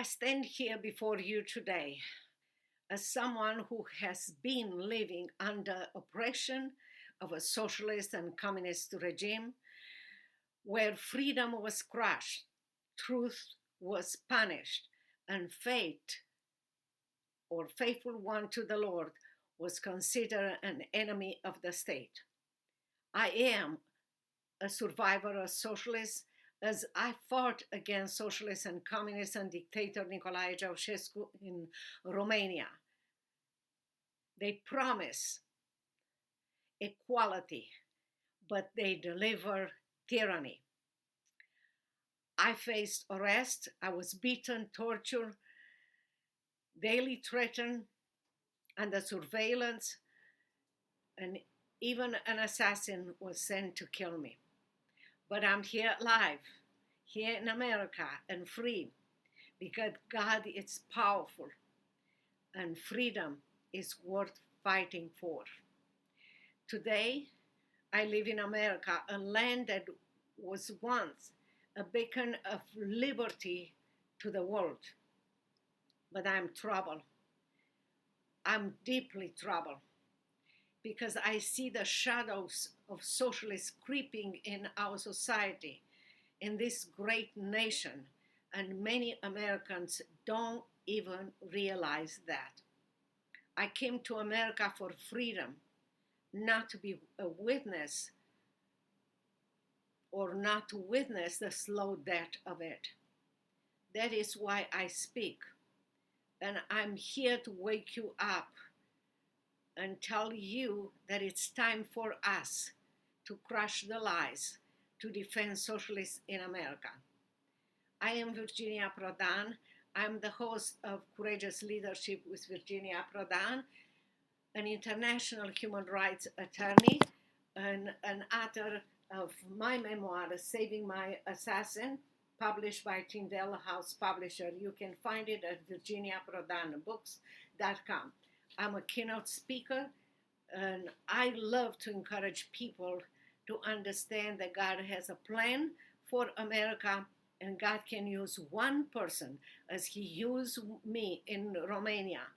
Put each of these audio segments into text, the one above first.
I stand here before you today as someone who has been living under oppression of a socialist and communist regime where freedom was crushed, truth was punished, and fate or faithful one to the Lord was considered an enemy of the state. I am a survivor of socialists as I fought against socialist and communist and dictator Nicolae Ceausescu in Romania. They promise equality, but they deliver tyranny. I faced arrest, I was beaten, tortured, daily threatened, under surveillance, and even an assassin was sent to kill me. But I'm here alive, here in America, and free, because God is powerful, and freedom is worth fighting for. Today, I live in America, a land that was once a beacon of liberty to the world. But I'm troubled. I'm deeply troubled because I see the shadows of socialists creeping in our society, in this great nation, and many Americans don't even realize that. I came to America for freedom, not to be a witness or not to witness the slow death of it. That is why I speak. And I'm here to wake you up and tell you that it's time for us to crush the lies, to defend socialists in America. I am Virginia Prodan. I'm the host of Courageous Leadership with Virginia Prodan, an international human rights attorney and an author of my memoir, Saving My Assassin, published by Tyndale House Publisher. You can find it at virginiaprodanbooks.com. I'm a keynote speaker, and I love to encourage people to understand that God has a plan for America, and God can use one person, as He used me in Romania,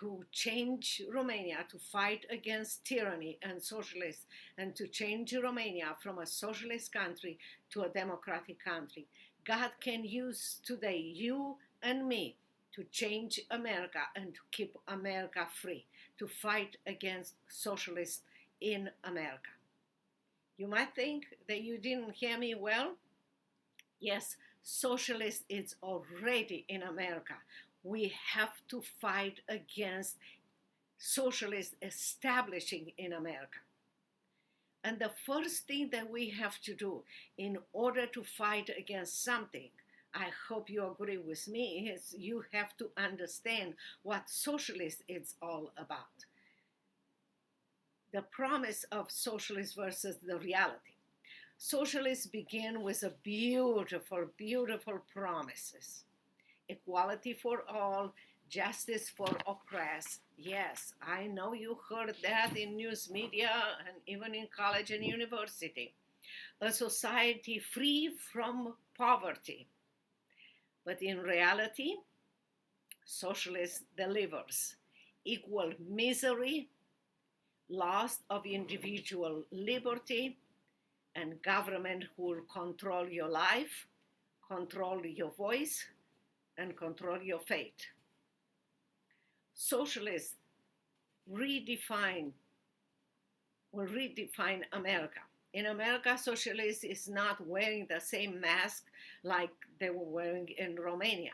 to change Romania, to fight against tyranny and socialists, and to change Romania from a socialist country to a democratic country. God can use today you and me to change America and to keep America free, to fight against socialists in America. You might think that you didn't hear me well. Yes, socialist is already in America. We have to fight against socialists establishing in America. And the first thing that we have to do in order to fight against something, I hope you agree with me, is you have to understand what socialist is all about. The promise of socialist versus the reality. Socialists begin with a beautiful, beautiful promises. Equality for all, justice for oppressed. Yes, I know you heard that in news media and even in college and university. A society free from poverty. But in reality, socialist delivers equal misery, loss of individual liberty, and government who will control your life, control your voice, and control your fate. Socialists will redefine America. In America, socialists is not wearing the same mask like they were wearing in Romania.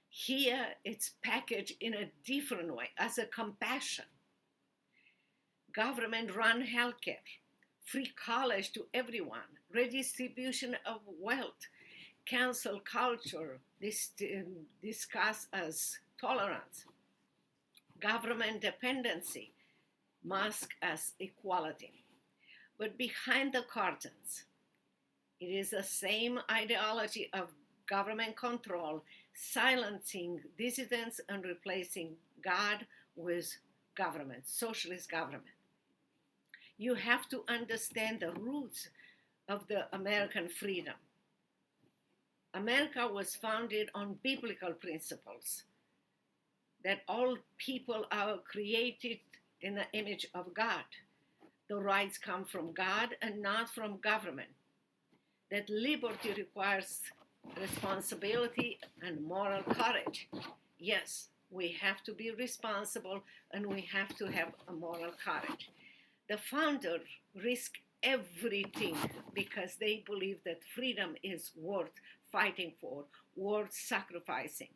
Here, it's packaged in a different way, as a compassion. Government-run healthcare, free college to everyone, redistribution of wealth, cancel culture, discussed as tolerance, government dependency, masked as equality. But behind the curtains, it is the same ideology of government control, silencing dissidents and replacing God with government, socialist government. You have to understand the roots of the American freedom. America was founded on biblical principles that all people are created in the image of God. The rights come from God and not from government. That liberty requires responsibility and moral courage. Yes, we have to be responsible and we have to have a moral courage. The founder risked everything because they believe that freedom is worth fighting for, worth sacrificing.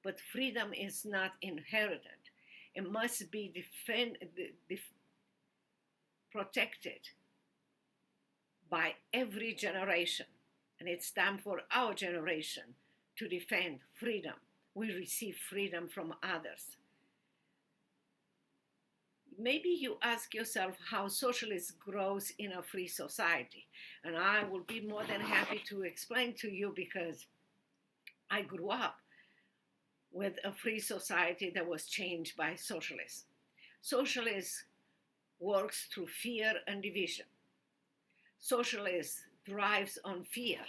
But freedom is not inherited. It must be protected by every generation. And it's time for our generation to defend freedom. We receive freedom from others. Maybe you ask yourself how socialism grows in a free society. And I will be more than happy to explain to you because I grew up with a free society that was changed by socialism. Socialism works through fear and division. Socialism thrives on fear,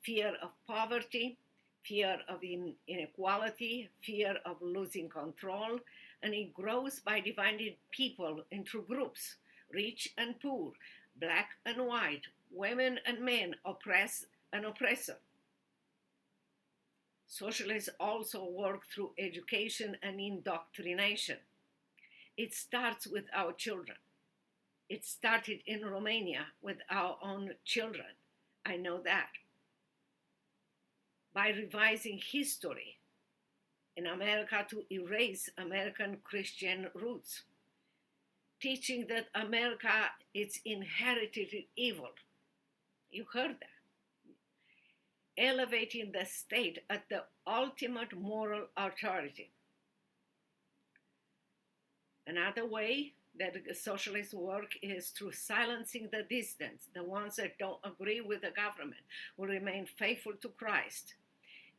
fear of poverty, fear of inequality, fear of losing control, and it grows by dividing people into groups, rich and poor, black and white, women and men, oppressed and oppressor. Socialists also work through education and indoctrination. It starts with our children. It started in Romania with our own children. I know that. By revising history in America to erase American Christian roots, teaching that America is inherited evil. You heard that. Elevating the state at the ultimate moral authority. Another way that socialists work is through silencing the dissidents. The ones that don't agree with the government will remain faithful to Christ.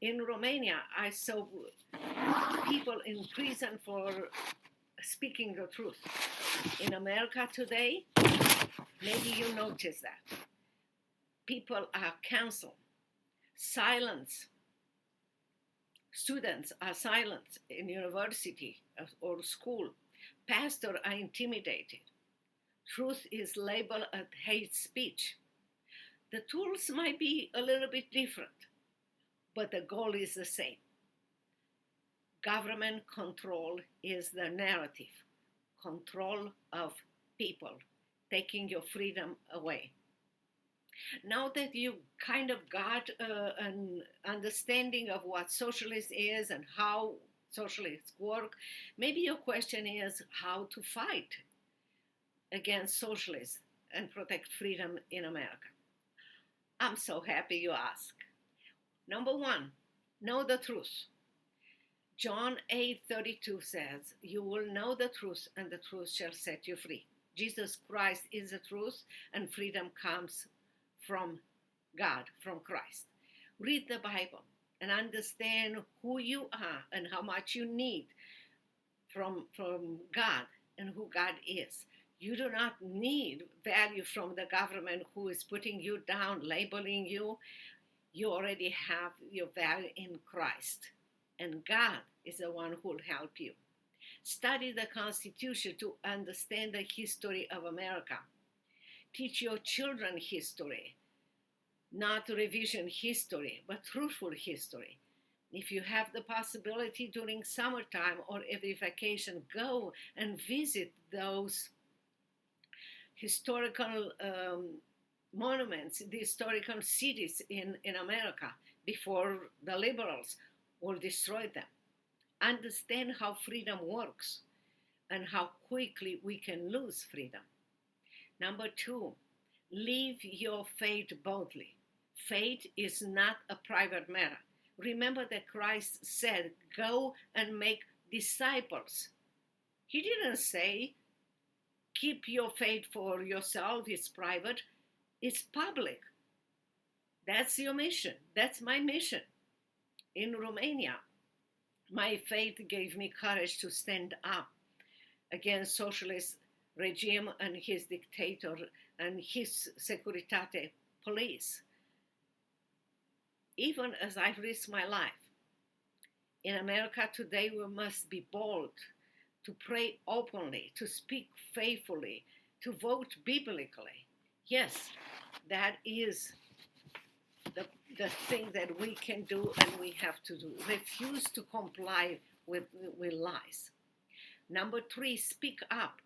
In Romania, I saw people in prison for speaking the truth. In America today, maybe you notice that. People are canceled, silenced. Students are silenced in university or school. Pastors are intimidated. Truth is labeled as hate speech. The tools might be a little bit different, but the goal is the same. Government control is the narrative, control of people, taking your freedom away. Now that you kind of got an understanding of what socialism is and how socialists work, maybe your question is how to fight against socialism and protect freedom in America. I'm so happy you ask. Number one, know the truth. John 8:32 says, "You will know the truth, and the truth shall set you free." Jesus Christ is the truth, and freedom comes from God, from Christ. Read the Bible and understand who you are and how much you need from God and who God is. You do not need value from the government who is putting you down, labeling you. You already have your value in Christ. And God is the one who will help you. Study the Constitution to understand the history of America. Teach your children history, not revision history, but truthful history. If you have the possibility during summertime or every vacation, go and visit those historical monuments, the historical cities in America before the liberals will destroy them. Understand how freedom works and how quickly we can lose freedom. Number two, live your faith boldly. Faith is not a private matter. Remember that Christ said, "Go and make disciples." He didn't say, "Keep your faith for yourself, it's private." It's public. That's your mission. That's my mission. In Romania, my faith gave me courage to stand up against socialist regime and his dictator and his Securitate police. even as I risk my life. In America today, we must be bold to pray openly, to speak faithfully, to vote biblically. Yes, that is the, the thing that we can do and we have to do. Refuse to comply with lies. Number three, speak up.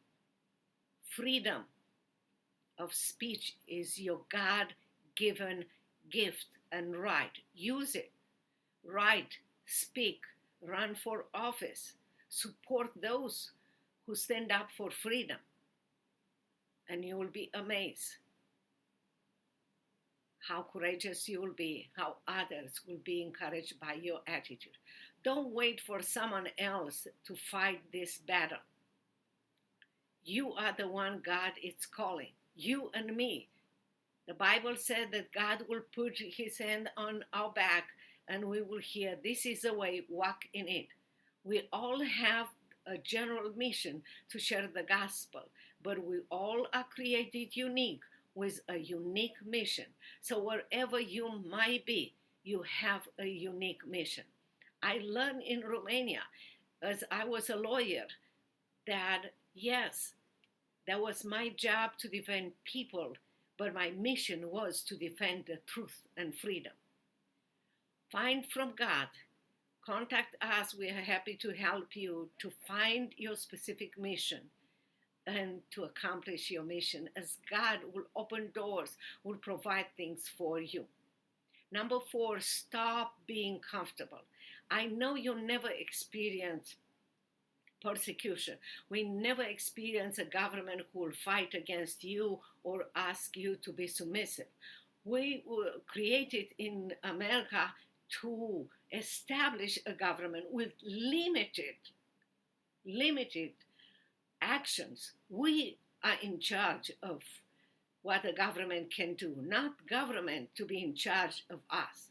Freedom of speech is your God given gift and right. Use it. Write, speak, run for office, support those who stand up for freedom, and you will be amazed how courageous you will be, how others will be encouraged by your attitude. Don't wait for someone else to fight this battle. You are the one God is calling, you and me. The Bible said that God will put his hand on our back and we will hear, this is the way, walk in it. We all have a general mission to share the gospel, but we all are created unique with a unique mission. So wherever you might be, you have a unique mission. I learned in Romania, as I was a lawyer, that yes, that was my job to defend people, but my mission was to defend the truth and freedom. Find from God. Contact us. We are happy to help you to find your specific mission and to accomplish your mission, as God will open doors, will provide things for you. Number four, stop being comfortable. I know you'll never experience persecution. We never experience a government who will fight against you or ask you to be submissive. We were created in America to establish a government with limited actions. We are in charge of what the government can do, not government to be in charge of us.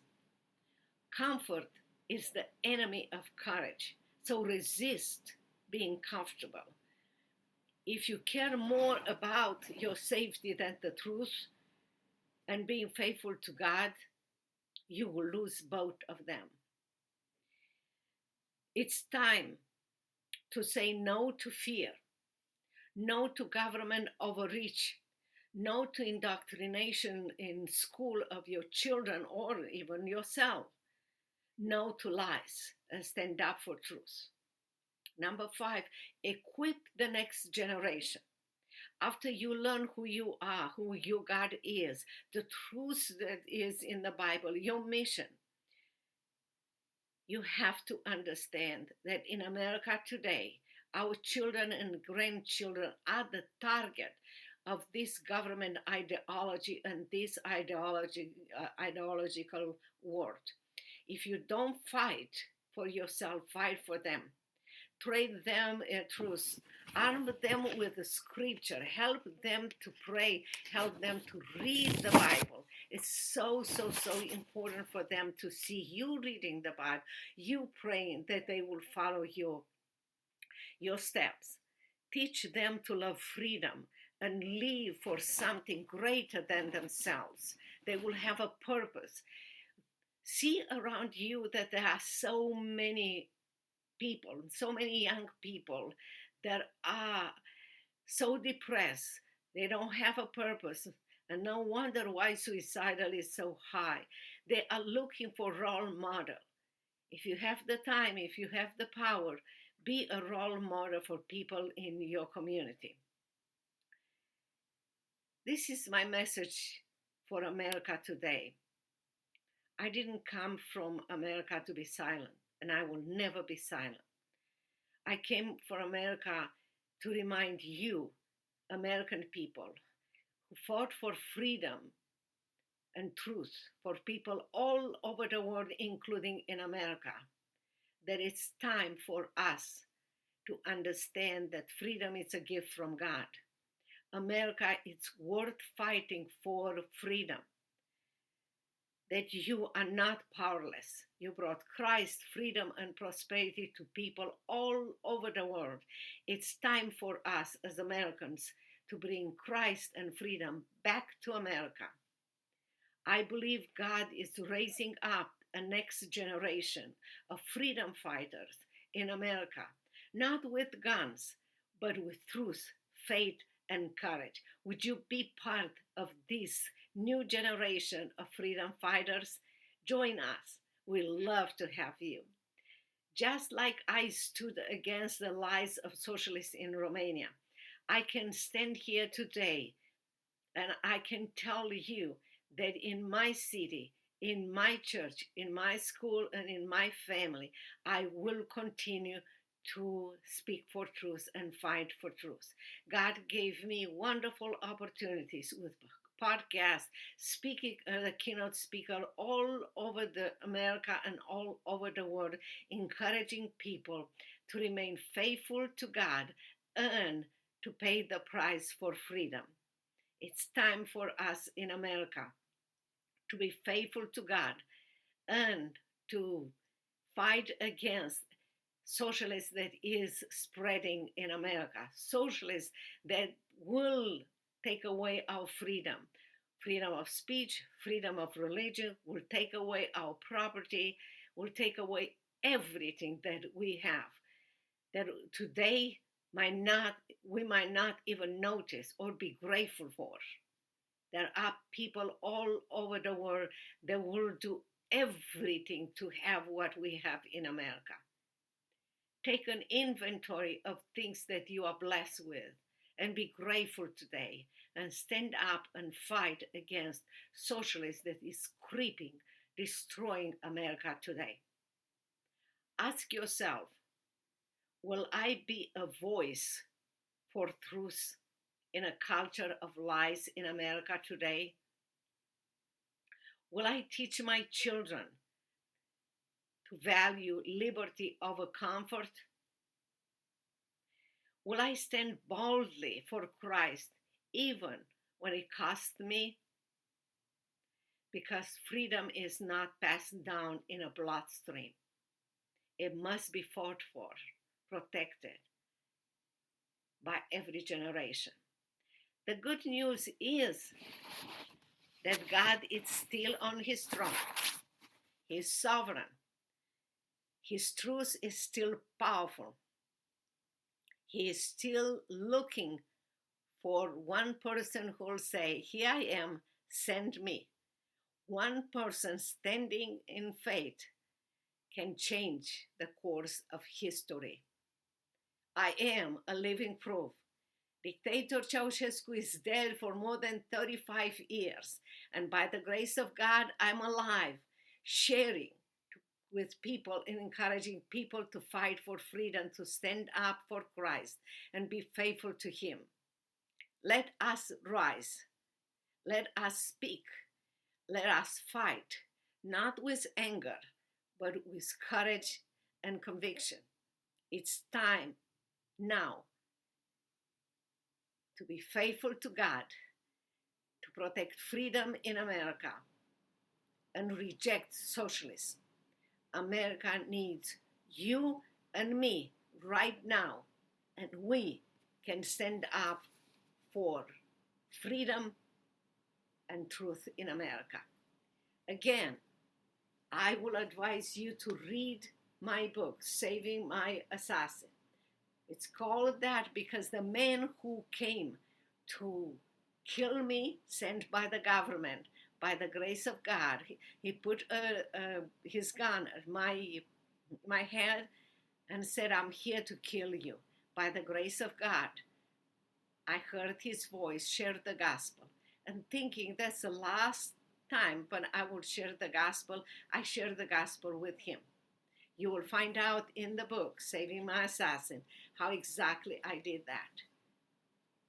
Comfort is the enemy of courage, so resist being comfortable. If you care more about your safety than the truth and being faithful to God, you will lose both of them. It's time to say no to fear, no to government overreach, no to indoctrination in school of your children or even yourself, no to lies, and stand up for truth. Number five, equip the next generation. After you learn who you are, who your God is, the truth that is in the Bible, your mission, you have to understand that in America today, our children and grandchildren are the target of this government ideology and this ideological world. If you don't fight for yourself, fight for them. Train them in truth. Arm them with the scripture. Help them to pray. Help them to read the Bible. It's so important for them to see you reading the Bible, you praying, that they will follow your steps. Teach them to love freedom and live for something greater than themselves. They will have a purpose. See around you that there are so many people, so many young people that are so depressed. They don't have a purpose, and no wonder why suicidal is so high. They are looking for role model. If you have the time, if you have the power, be a role model for people in your community. This is my message for America today. I didn't come from America to be silent, and I will never be silent. I came for America to remind you, American people, who fought for freedom and truth for people all over the world, including in America, that it's time for us to understand that freedom is a gift from God. America, it's worth fighting for freedom. That you are not powerless. You brought Christ, freedom, and prosperity to people all over the world. It's time for us as Americans to bring Christ and freedom back to America. I believe God is raising up a next generation of freedom fighters in America, not with guns, but with truth, faith, and courage. Would you be part of this new generation of freedom fighters? Join us. We love to have you. Just like I stood against the lies of socialists in Romania, I can stand here today and I can tell you that in my city, in my church, in my school, and in my family, I will continue to speak for truth and fight for truth. God gave me wonderful opportunities with podcasts, speaking the keynote speaker all over the America and all over the world, encouraging people to remain faithful to God and to pay the price for freedom. It's time for us in America to be faithful to God and to fight against socialists that is spreading in America, socialists that will take away our freedom, freedom of speech, freedom of religion, will take away our property, will take away everything that we have, that today we might not even notice or be grateful for. There are people all over the world that will do everything to have what we have in America. Take an inventory of things that you are blessed with and be grateful today and stand up and fight against socialism that is creeping, destroying America today. Ask yourself, will I be a voice for truth in a culture of lies in America today? Will I teach my children to value liberty over comfort? Will I stand boldly for Christ even when it costs me? Because freedom is not passed down in a bloodstream. It must be fought for, protected by every generation. The good news is that God is still on his throne. He is sovereign. His truth is still powerful. He is still looking for one person who will say, "Here I am, send me." One person standing in faith can change the course of history. I am a living proof. Dictator Ceausescu is dead for more than 35 years, and by the grace of God, I'm alive, sharing with people and encouraging people to fight for freedom, to stand up for Christ and be faithful to him. Let us rise. Let us speak. Let us fight, not with anger, but with courage and conviction. It's time now to be faithful to God, to protect freedom in America, and reject socialism. America needs you and me right now, and we can stand up for freedom and truth in America. Again, I will advise you to read my book, Saving My Assassin. It's called that because the man who came to kill me, sent by the government, by the grace of God, he put his gun at my head and said, "I'm here to kill you." By the grace of God, I heard his voice, shared the gospel, and thinking that's the last time when I will share the gospel, I share the gospel with him. You will find out in the book, Saving My Assassin, how exactly I did that.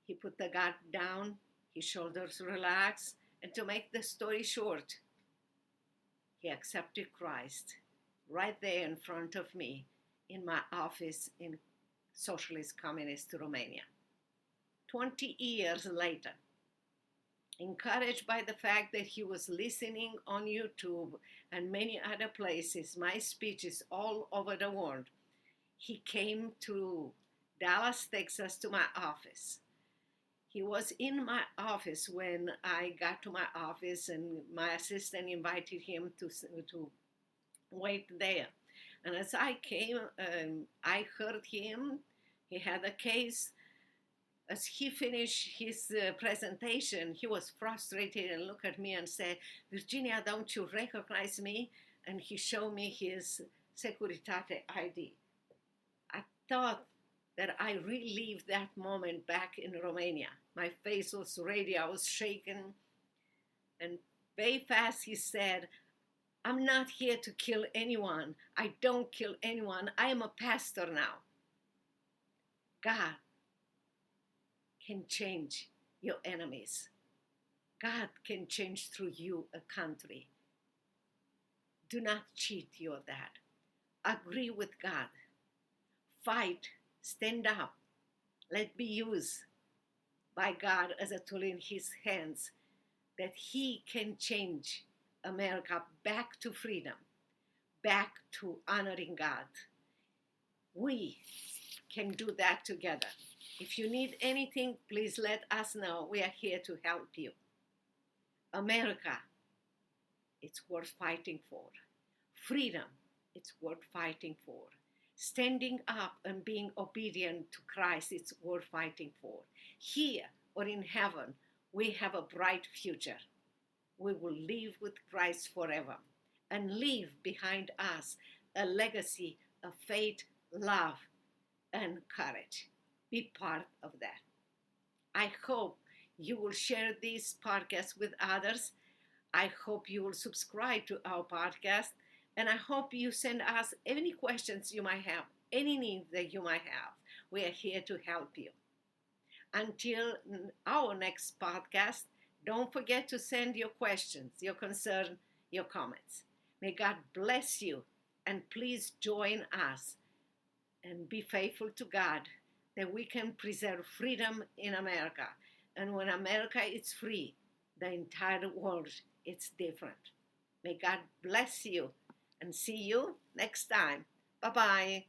He put the gun down, his shoulders relaxed, and to make the story short, he accepted Christ right there in front of me in my office in Socialist Communist Romania. 20 years later, encouraged by the fact that he was listening on YouTube and many other places, my speeches all over the world, he came to Dallas, Texas, to my office. He was in my office when I got to my office, and my assistant invited him to wait there. And as I came, I heard him. He had a case. As he finished his presentation, he was frustrated and looked at me and said, "Virginia, don't you recognize me?" And he showed me his Securitate ID. I thought that I relived that moment back in Romania. My face was ready, I was shaken. And very fast he said, "I'm not here to kill anyone. I don't kill anyone. I am a pastor now." God can change your enemies. God can change through you a country. Do not cheat your dad. Agree with God. Fight. Stand up. Let be used by God as a tool in his hands, that he can change America back to freedom, back to honoring God. We can do that together. If you need anything, please let us know. We are here to help you. America, it's worth fighting for. Freedom, it's worth fighting for. Standing up and being obedient to Christ, it's worth fighting for. Here or in heaven, we have a bright future. We will live with Christ forever and leave behind us a legacy of faith, love, and courage. Be part of that. I hope you will share this podcast with others. I hope you will subscribe to our podcast. And I hope you send us any questions you might have, any needs that you might have. We are here to help you. Until our next podcast, don't forget to send your questions, your concerns, your comments. May God bless you, and please join us and be faithful to God, that we can preserve freedom in America. And when America is free, the entire world is different. May God bless you, and see you next time. Bye-bye.